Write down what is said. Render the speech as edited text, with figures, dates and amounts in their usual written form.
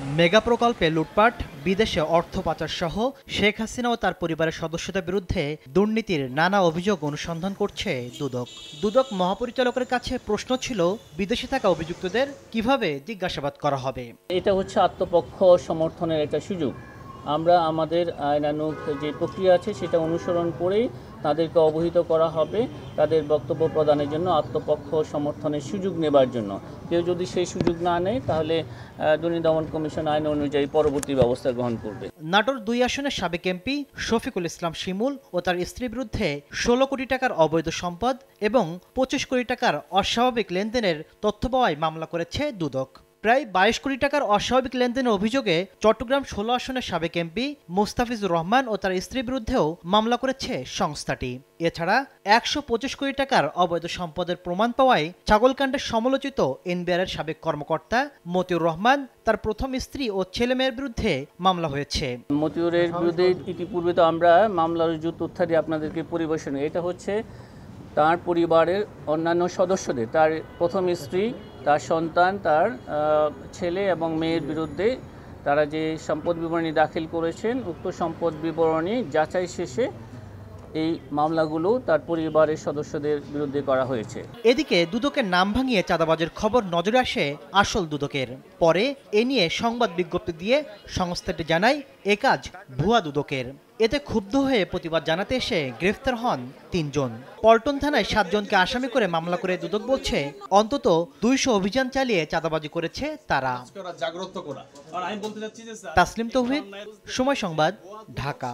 Mega প্রকল্পে লুটপাট, বিদেশে অর্থ পাচার সহ শেখ হাসিনা ও তার পরিবারের সদস্যদের বিরুদ্ধে দুর্নীতির নানা অভিযোগ অনুসন্ধান করছে দুদক। দুদক মহাপরিচালকের কাছে প্রশ্ন ছিল, বিদেশে থাকা অভিযুক্তদের কিভাবে জিজ্ঞাসাবাদ করা হবে। এটা হচ্ছে আত্মপক্ষ সমর্থনের একটা সুযোগ। আমরা আমাদের আইনানুগ যে প্রক্রিয়া আছে সেটা অনুসরণ করেই তাদেরকে অবহিত করা হবে তাদের বক্তব্য প্রদানের জন্য, আত্মপক্ষ সমর্থনের সুযোগ নেবার জন্য। কেউ যদি সেই সুযোগ না নেয় তাহলে দুর্নীতি দমন কমিশন আইন অনুযায়ী পরবর্তী ব্যবস্থা গ্রহণ করবে। নাটোর ২ আসনের সাবেক এমপি শফিকুল ইসলাম শিমুল ও তার স্ত্রীর বিরুদ্ধে ১৬ কোটি টাকার অবৈধ সম্পদ এবং ২৫ কোটি টাকার অস্বাভাবিক লেনদেনের তথ্য পাওয়ায় মামলা করেছে দুদক। প্রায় ২২ কোটি টাকার অস্বাভাবিক লেনদেনের অভিযোগে চট্টগ্রাম ১৬ আসনের সাবেক এমপি মুস্তাফিজুর রহমান ও তার স্ত্রীর বিরুদ্ধেও মামলা করেছে সংস্থাটি। এছাড়া ১২৫ কোটি টাকার অবৈধ সম্পদের প্রমাণ পাওয়ায় ছাগলকাণ্ডের সমালোচিত এনবিআরের সাবেক কর্মকর্তা মতিউর রহমান, তার প্রথম স্ত্রী ও ছেলে মেয়ের বিরুদ্ধে মামলা হয়েছে। মতিউরের বিরুদ্ধে ইতিপূর্বে তো আমরা মামলার রুজু তথ্যাদি আপনাদেরকে পরিবেশন, এটা হচ্ছে তার পরিবারের অন্যান্য সদস্যদের, তার প্রথম স্ত্রী, তার সন্তান, তার ছেলে এবং মেয়ের বিরুদ্ধে তারা যে সম্পদ বিবরণী দাখিল করেছেন, উক্ত সম্পদ বিবরণী যাচাই শেষে এই মামলাগুলো তার পরিবারের সদস্যদের বিরুদ্ধে করা হয়েছে। এদিকে দুদকের নাম ভাঙিয়ে চাঁদাবাজের খবর নজরে আসে আসল দুদকের। পরে এ নিয়ে সংবাদ বিজ্ঞপ্তি দিয়ে সংস্থাটি জানায়, এ কাজ ভুয়া দুদকের। এতে ক্ষুব্ধ হয়ে প্রতিবাদ জানাতে এসে গ্রেফতার হন ৩ জন। পল্টন থানায় ৭ জনকে আসামি করে মামলা করে দুদক বলছে, অন্তত ২০০ অভিযান চালিয়ে চাঁদাবাজি করেছে তারা। তাসলিম তৌহিদ, সময় সংবাদ, ঢাকা।